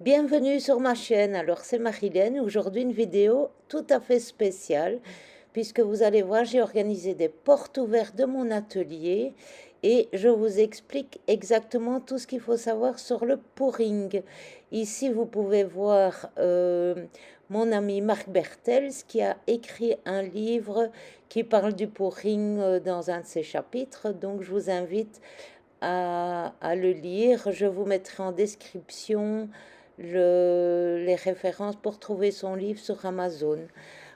Bienvenue sur ma chaîne. Alors c'est Marilène. Aujourd'hui une vidéo tout à fait spéciale puisque vous allez voir, j'ai organisé des portes ouvertes de mon atelier et je vous explique exactement tout ce qu'il faut savoir sur le pouring. Ici vous pouvez voir mon ami Marc Bertels qui a écrit un livre qui parle du pouring dans un de ses chapitres. Donc je vous invite à le lire. Je vous mettrai en description les références pour trouver son livre sur Amazon.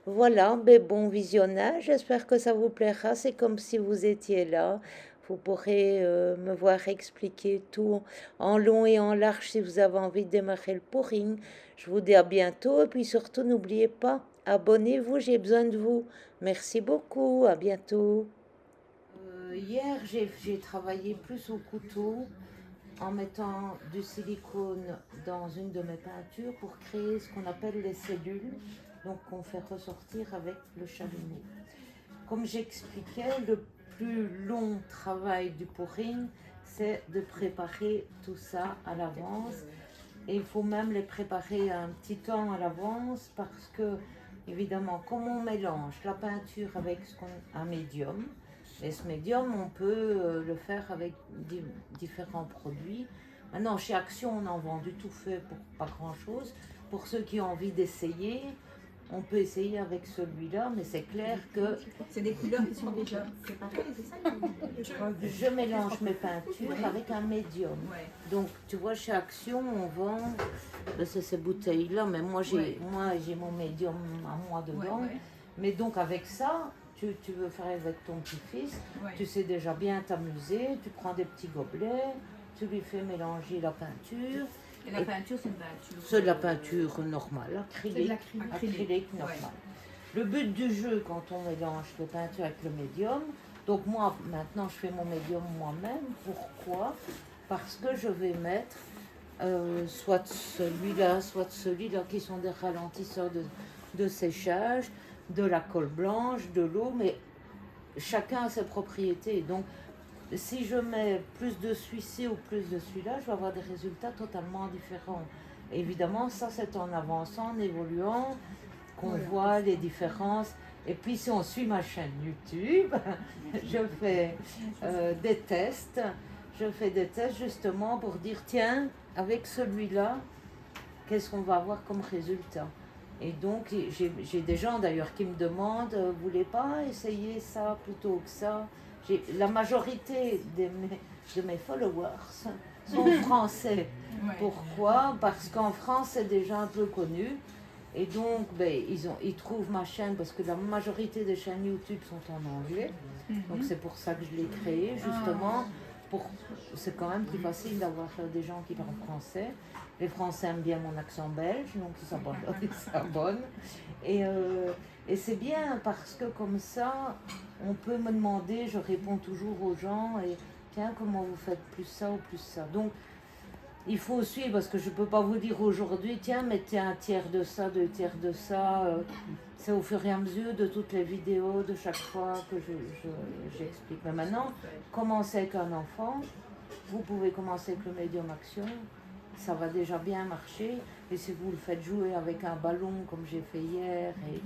Voilà, ben bon visionnage, j'espère que ça vous plaira. C'est comme si vous étiez là. Vous pourrez me voir expliquer tout en long et en large si vous avez envie de démarrer le pouring. Je vous dis à bientôt et puis surtout n'oubliez pas, abonnez-vous, j'ai besoin de vous. Merci beaucoup, à bientôt. Hier, j'ai travaillé plus au couteau en mettant du silicone dans une de mes peintures pour créer ce qu'on appelle les cellules, donc qu'on fait ressortir avec le chalumeau. Comme j'expliquais, le plus long travail du pouring, c'est de préparer tout ça à l'avance. Et il faut même les préparer un petit temps à l'avance parce que, évidemment, comme on mélange la peinture avec un médium, et ce médium, on peut le faire avec différents produits. Maintenant, chez Action, on en vend du tout fait pour pas grand-chose. Pour ceux qui ont envie d'essayer, on peut essayer avec celui-là, mais c'est clair que C'est des couleurs qui sont déjà préparées, c'est ça? je mélange mes peintures avec un médium. Ouais. Donc, tu vois, chez Action, on vend c'est ces bouteilles-là, mais moi, j'ai mon médium à moi dedans. Ouais. Mais donc, avec ça, tu veux faire avec ton petit-fils, Ouais. tu sais déjà bien t'amuser, tu prends des petits gobelets, tu lui fais mélanger la peinture. Et la peinture, c'est une peinture. C'est de la peinture normale, acrylique, acrylique normal. Ouais. Le but du jeu, quand on mélange les peintures avec le médium, donc moi, maintenant, je fais mon médium moi-même. Pourquoi? Parce que je vais mettre soit soit celui-là, qui sont des ralentisseurs de séchage, de la colle blanche, de l'eau, mais chacun a ses propriétés. Donc, si je mets plus de celui-ci ou plus de celui-là, je vais avoir des résultats totalement différents. Évidemment, ça c'est en avançant, en évoluant, qu'on voit les différences. Et puis si on suit ma chaîne YouTube, je fais des tests. Je fais des tests justement pour dire, tiens, avec celui-là, qu'est-ce qu'on va avoir comme résultat? Et donc, j'ai des gens d'ailleurs qui me demandent, vous voulez pas essayer ça plutôt que ça? La majorité de mes followers sont français. Ouais. Pourquoi? Parce qu'en France, c'est déjà un peu connu. Et donc, ils trouvent ma chaîne parce que la majorité des chaînes YouTube sont en anglais. Donc, c'est pour ça que je l'ai créée, justement. C'est quand même plus facile d'avoir des gens qui parlent français. Les Français aiment bien mon accent belge, donc ils s'abonnent. Et c'est bien parce que comme ça, on peut me demander, je réponds toujours aux gens, et tiens, comment vous faites plus ça ou plus ça. Donc, il faut suivre parce que je ne peux pas vous dire aujourd'hui, tiens, mettez un tiers de ça, deux tiers de ça. C'est au fur et à mesure de toutes les vidéos, de chaque fois que j'explique. Mais maintenant, commencez avec un enfant. Vous pouvez commencer avec le médium action. Ça va déjà bien marcher. Et si vous le faites jouer avec un ballon comme j'ai fait hier, et,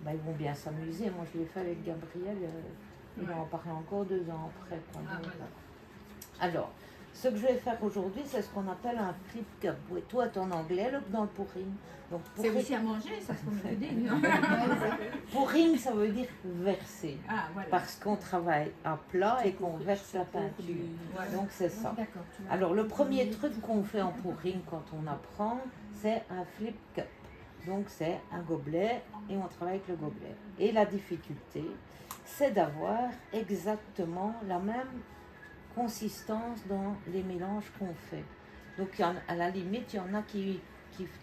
ils vont bien s'amuser. Moi, je l'ai fait avec Gabriel. Il en parlait encore 2 ans après. Alors, ce que je vais faire aujourd'hui, c'est ce qu'on appelle un flip cup. Oui, toi, t'es en anglais, là, dans le pouring. Donc, C'est aussi à manger, ça, ce qu'on me dit, non? pouring, ça veut dire verser. Ah, voilà. Parce qu'on travaille à plat et qu'on verse la peinture. Voilà. Donc, c'est ça. D'accord. Alors, le premier truc qu'on fait en pouring quand on apprend, c'est un flip cup. Donc, c'est un gobelet et on travaille avec le gobelet. Et la difficulté, c'est d'avoir exactement la même consistance dans les mélanges qu'on fait. Donc, à la limite, il y en a qui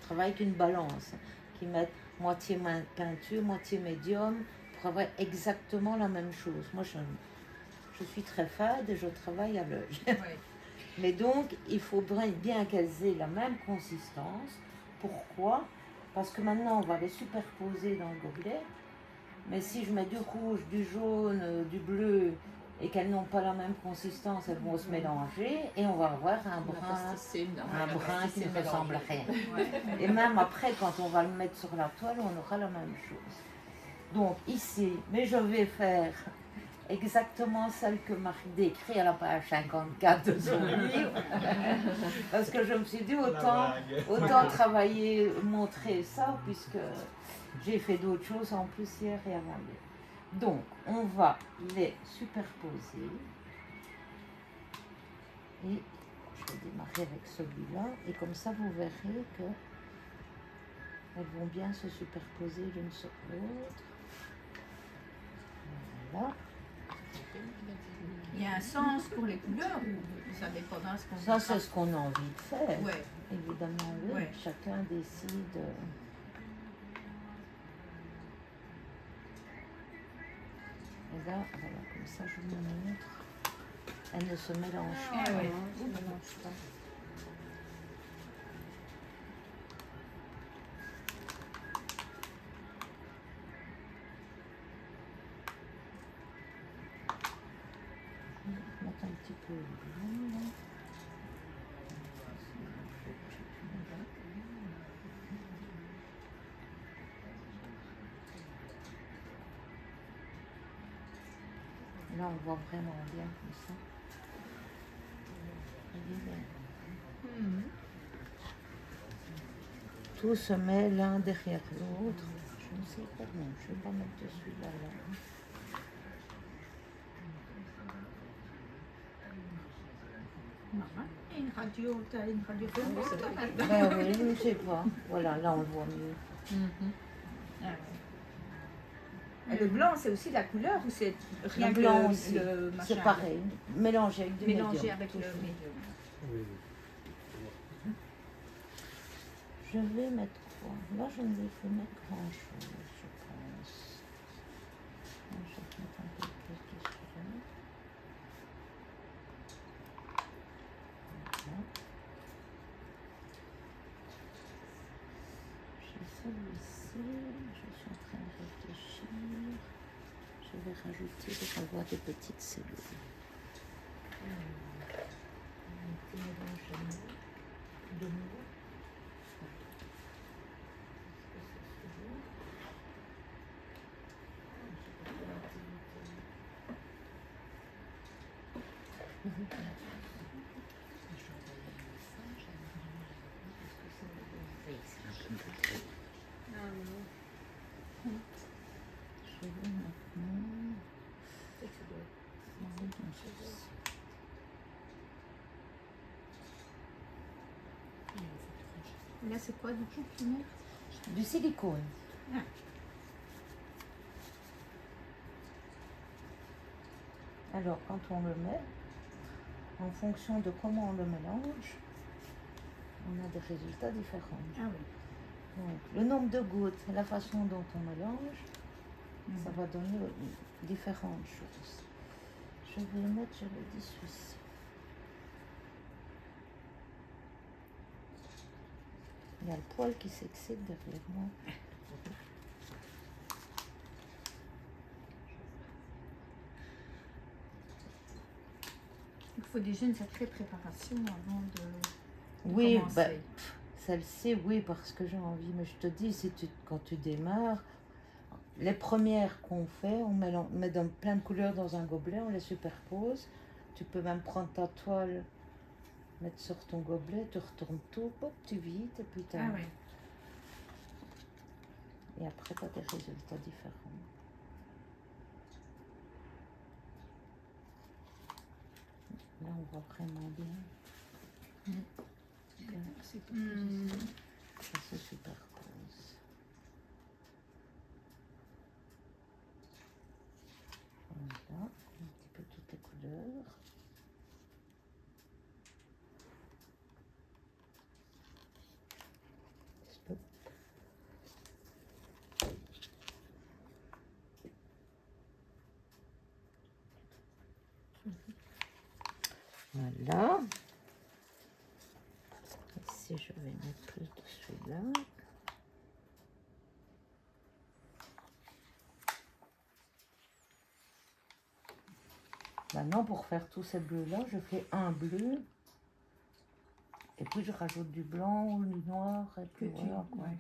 travaillent avec une balance, qui mettent moitié peinture, moitié médium, pour avoir exactement la même chose. Moi, je suis très fade et je travaille à l'œil. Ouais. Mais donc, il faut bien qu'elles aient la même consistance. Pourquoi? Parce que maintenant, on va les superposer dans le gobelet. Mais si je mets du rouge, du jaune, du bleu et qu'elles n'ont pas la même consistance, elles vont se mélanger et on va avoir un brun qui ne ressemble à rien. Et même après, quand on va le mettre sur la toile, on aura la même chose. Donc ici, mais je vais faire exactement celle que Marie décrit à la page 54 de son livre, parce que je me suis dit autant travailler, montrer ça, puisque j'ai fait d'autres choses en plus hier et avant-hier. Donc, on va les superposer. Et je vais démarrer avec celui-là. Et comme ça, vous verrez que elles vont bien se superposer l'une sur l'autre. Voilà. Il y a un sens pour les couleurs ou ça dépend de ce qu'on Ça, c'est ce qu'on a envie de faire. Ouais. Évidemment, oui. Ouais. Chacun décide. Et là, voilà, comme ça, je vous montre. Elles ne se mélangent pas. ouais. Ne se mélangent pas. Je vais mettre un petit peu de bleu, là. Là, on voit vraiment bien comme ça. Tout se met l'un derrière l'autre. Je ne sais pas, non, je ne vais pas mettre de celui-là là. Une radio, t'as une radio photo. Ben oui, je ne sais pas. Voilà, là on le voit mieux. Ah ouais. Et le blanc, c'est aussi la couleur ou c'est rien Le que blanc aussi, le machin c'est pareil. Mélangé avec du mélangé médium. avec le médium. Je vais mettre quoi? Là, je ne vais pas mettre grand-chose, je pense. Là, je vais mettre un peu plus de celui-là. Voilà. J'ai celui-ci, je suis en train de réfléchir. Je vais rajouter des avoir des petites cellules. Un petit mélange de nouveau. Je vais maintenant. Là, c'est quoi du coup que tu mets? Du silicone. Ah. Alors, quand on le met, en fonction de comment on le mélange, on a des résultats différents. Ah oui. Donc, le nombre de gouttes, la façon dont on mélange, ça va donner différentes choses. Je vais mettre, je l'ai dit, celui-ci. Il y a le poil qui s'excite derrière moi. Il faut déjà une sacrée préparation avant de Oui, commencer. bah, celle-ci, oui, parce que j'ai envie. Mais je te dis, quand tu démarres, les premières qu'on fait, on met dans plein de couleurs dans un gobelet, on les superpose. Tu peux même prendre ta toile, mettre sur ton gobelet, tu retournes tout, hop, tu vides, et puis Ah oui. Et après, tu as des résultats différents. Là, on voit vraiment bien. Ça se superpose. Voilà, un petit peu toutes les couleurs. Stop. Voilà. Ici, je vais mettre plus de celui-là. Maintenant, pour faire tous ces bleus-là, je fais un bleu. Et puis, je rajoute du blanc ou du noir. Et puis voilà, quoi. Ouais.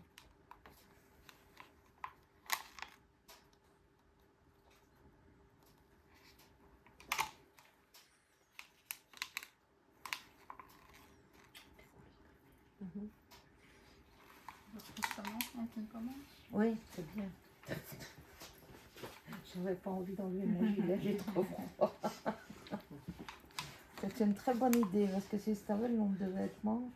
On commence. Oui, c'est bien. J'avais pas envie d'enlever mon gilet, j'ai trop froid. C'est une très bonne idée parce que si tu avais le nombre de vêtements.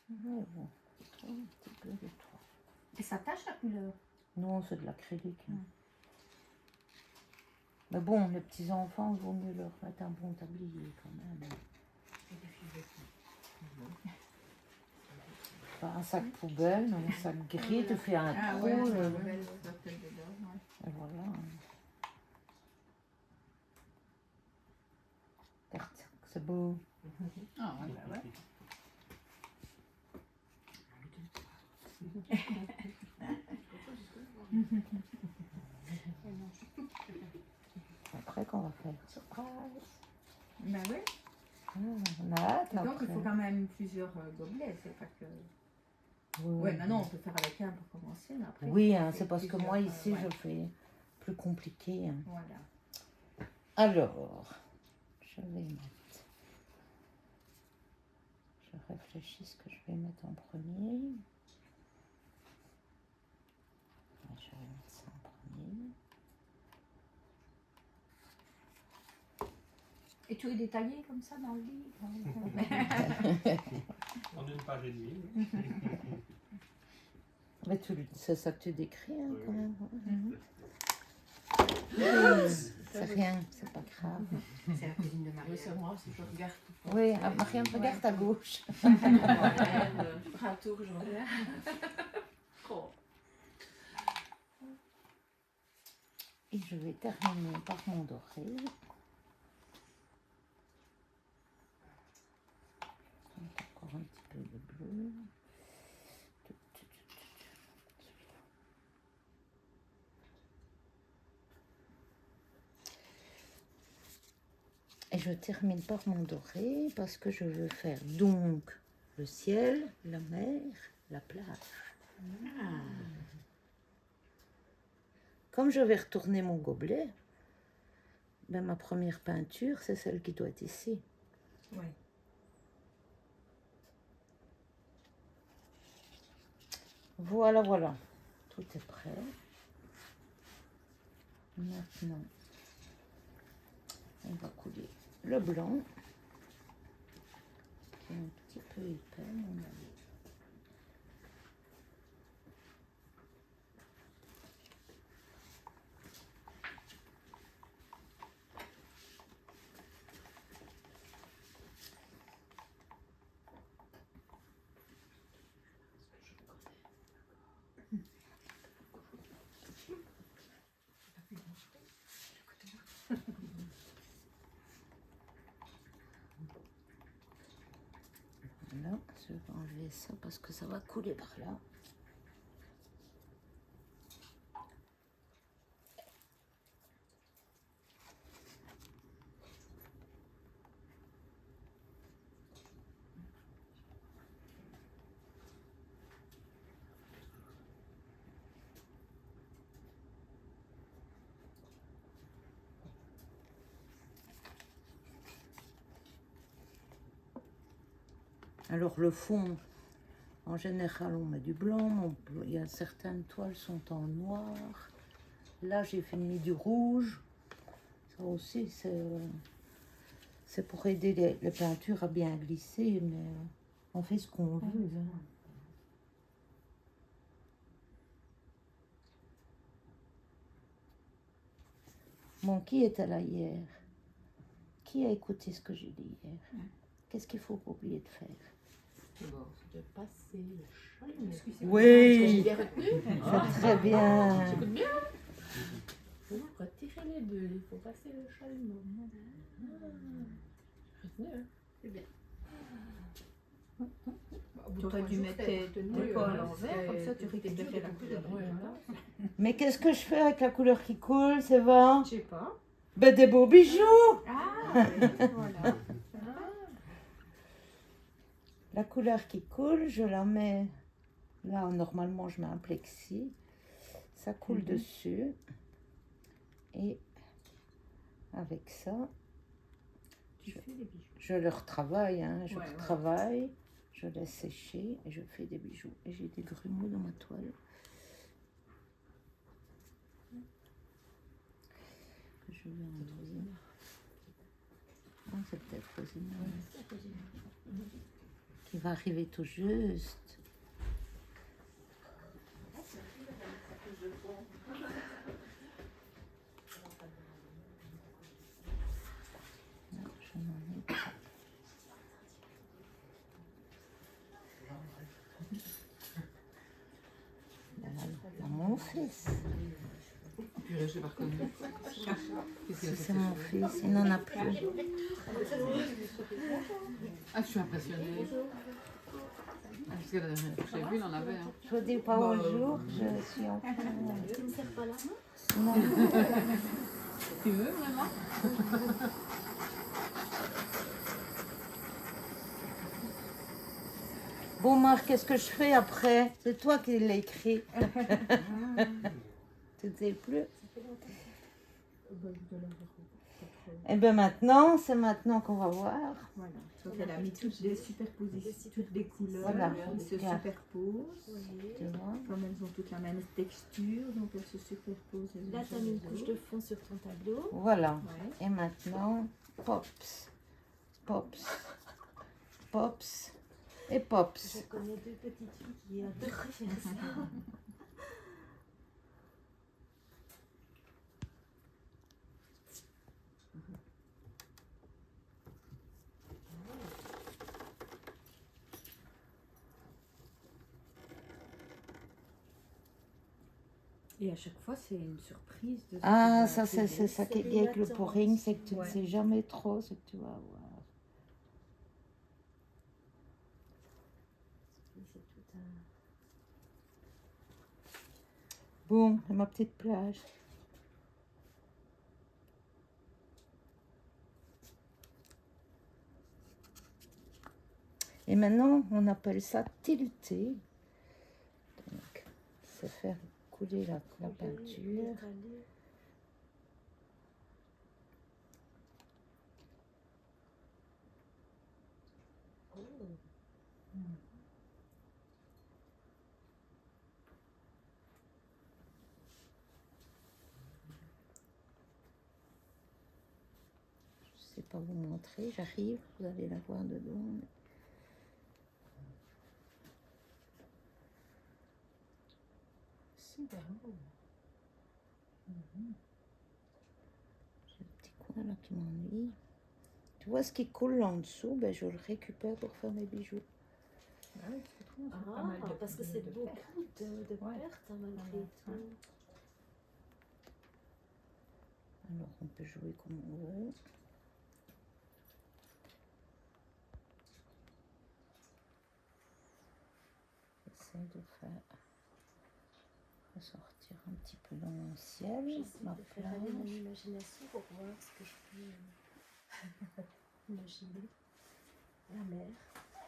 Ouais, bon, c'est trop, un petit peu de trop. Et ça tâche la couleur. Non, c'est de l'acrylique. Hein. Mais bon, les petits enfants, il vaut mieux leur mettre un bon tablier quand même. Pas un sac poubelle, mais un sac gris, tu fais un trou. Ouais, Et voilà. Regarde, c'est beau. Ah ouais, bah ouais. Après, qu'on va faire surprise. Bah ouais. On a hâte Donc après. il faut quand même plusieurs gobelets, c'est pas que. Oui, Ouais, maintenant on peut faire avec un pour commencer, mais après. oui, il faut hein, faire c'est parce que plusieurs, moi ici, ouais. je fais plus compliqué. Hein. Voilà. Alors, je vais mettre. Je réfléchis ce que je vais mettre en premier. Je vais mettre ça en premier. Et tu es détaillé comme ça dans le livre? En une page et demie. Mais c'est ça que tu décris hein, Oui, quand oui. même. C'est rien, c'est pas grave. C'est la cuisine de Marie. C'est moi, si je regarde. Oui, Marianne, regarde à gauche. Je ferai un tour, je reviens. Oh. Et je vais terminer par mon doré. Encore un petit peu de bleu. Et je termine par mon doré parce que je veux faire donc le ciel, la mer, la plage. Comme je vais retourner mon gobelet, ben ma première peinture, c'est celle qui doit être ici. Ouais. Voilà, voilà. Tout est prêt. Maintenant, on va couler le blanc, qui est un petit peu épais, à mon avis. Voilà, je vais enlever ça parce que ça va couler par là. Alors le fond, en général, on met du blanc. Il y a certaines toiles sont en noir. Là, j'ai mis du rouge. Ça aussi, c'est pour aider les peintures à bien glisser, mais on fait ce qu'on veut. Hein. Bon, qui était là hier? Qui a écouté ce que j'ai dit hier? Qu'est-ce qu'il faut pas oublier de faire? Bon, de passer le chalumeau. Oui, Bien retenu. c'est très bien. J'écoute bien. Il faut retirer les bulles, il faut passer le chalumeau. Retenu, hein? C'est bien. Au bout de aurais 3 dû jours, mettre t'avais tes retenu, cols à ouais, l'envers, c'était- comme ça tu c'était dur récupérais de la couper, couleur. ouais, voilà. Mais qu'est-ce que je fais avec la couleur qui coule, c'est va? Je sais pas. Ben des beaux bijoux! Ah oui, voilà. La couleur qui coule, je la mets là. Normalement, je mets un plexi. Ça coule dessus. Et avec ça, Tu fais des bijoux. je le retravaille. Hein, je Ouais, ouais. retravaille, je laisse sécher et je fais des bijoux. Et j'ai des grumeaux dans ma toile. Que je vais enlever. Ah, c'est peut-être Rosina qui va arriver tout juste. Non, je n'en ai pas. Dans mon fils. Purée, j'ai pas reconnu. Qu'est-ce qu'il a Si fait, c'est mon fils, il n'en a plus. Ah, je suis impressionnée. Ah, parce que la dernière fois que j'ai vu, il en avait. Hein. Je vous dis pas bonjour, je suis en train. Tu ne serres pas la main? Non. Tu veux vraiment? Bon Marc, qu'est-ce que je fais après? C'est toi qui l'as écrit. Tu ne sais plus? Eh bien maintenant, c'est maintenant qu'on va voir. Voilà. Donc elle a mis toutes les superpositions, toutes les couleurs. Voilà. Elles se Regarde. superposent. Tu vois? Comme elles ont toutes la même texture, donc elles se superposent. les Là, unes tu as sur mis une les couche autres. de fond sur ton tableau. Voilà. Ouais. Et maintenant, pops, pops, pops et pops. Je connais 2 petites filles qui adorent faire ça. Et à chaque fois, c'est une surprise. De ce Ah, que ça tu vas c'est trouver. ça qui est C'est bien avec le une pouring, c'est que tu ne Ouais. sais jamais trop ce que tu vas avoir. C'est tout un... Bon, et ma petite plage. Et maintenant, on appelle ça tilter. Donc, c'est faire couler la peinture. Je ne sais pas vous montrer, j'arrive, vous allez la voir dedans. Super beau. J'ai un petit coin là qui m'ennuie. Tu vois ce qui coule là en dessous, ben, je le récupère pour faire mes bijoux. Ah oui, c'est trop, c'est pas Ah, mal de- parce que de- c'est de beaucoup faire. de Ouais. pertes hein, malgré Ouais. tout. Alors on peut jouer comme on veut. J'essaie de faire ressortir un petit peu dans mon ciel, J'essaie ma de faire aller mon plage. imagination pour voir ce que je peux imaginer. La mer,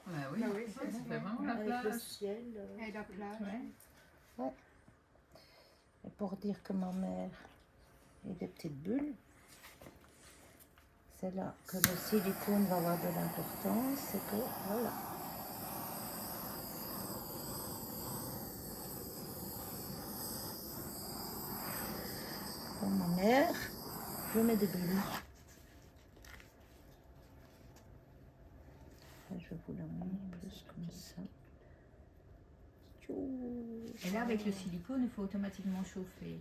Ouais, oui, Ah oui, ça, c'est ça vrai. fait vraiment la avec le plage. ciel. Et la plage. Ouais. Et pour dire que ma mère est des petites bulles, c'est là que le silicone va avoir de l'importance, c'est que voilà. Pour ma mère, je mets des bulles. Et je vous la mets plus comme ça. Tchou. Et là, avec le silicone, il faut automatiquement chauffer.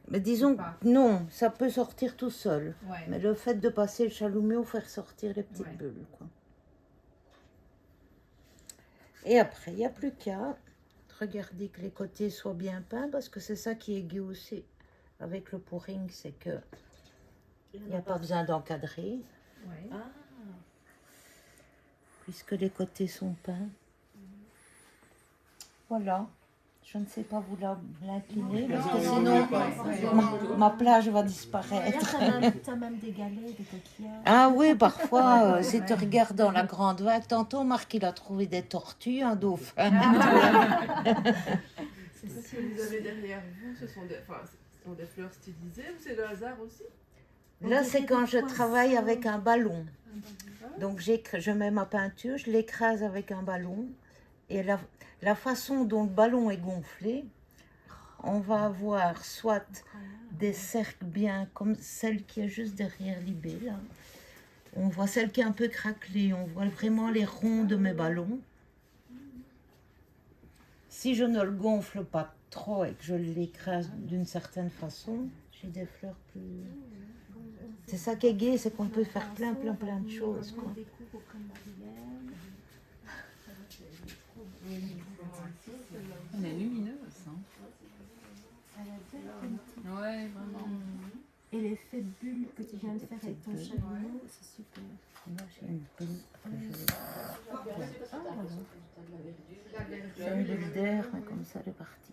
Mais disons, Pas. non, ça peut sortir tout seul. Ouais. Mais le fait de passer le chalumeau, faire sortir les petites Ouais. bulles, quoi. Et après, il n'y a plus qu'à regarder que les côtés soient bien peints, parce que c'est ça qui est gai aussi avec le pouring, c'est que il n'y a pas besoin d'encadrer, Ouais. Ah, puisque les côtés sont peints. Voilà. Je ne sais pas vous l'incliner parce que sinon ma plage va disparaître. T'as même des galets, des coquillages. Ah oui, parfois, si tu regardes dans la grande vague, tantôt Marc il a trouvé des tortues, un dauphin. C'est ça, ce que vous avez derrière vous, ce sont des fleurs stylisées ou c'est le hasard aussi? Là, c'est quand je travaille avec un ballon. Donc je mets ma peinture, je l'écrase avec un ballon. Et la façon dont le ballon est gonflé, on va avoir soit des cercles bien comme celle qui est juste derrière l'IB, là. On voit celle qui est un peu craquelée, on voit vraiment les ronds de mes ballons. Si je ne le gonfle pas trop et que je l'écrase d'une certaine façon, j'ai des fleurs plus... C'est ça qui est gai, c'est qu'on peut faire plein de choses, quoi. Elle est lumineuse. Hein. Ouais, vraiment. Et l'effet bulle que tu viens de faire avec ton chalumeau, c'est super. Là, j'ai une bulle. C'est une bulle d'air, mais comme ça, elle est partie.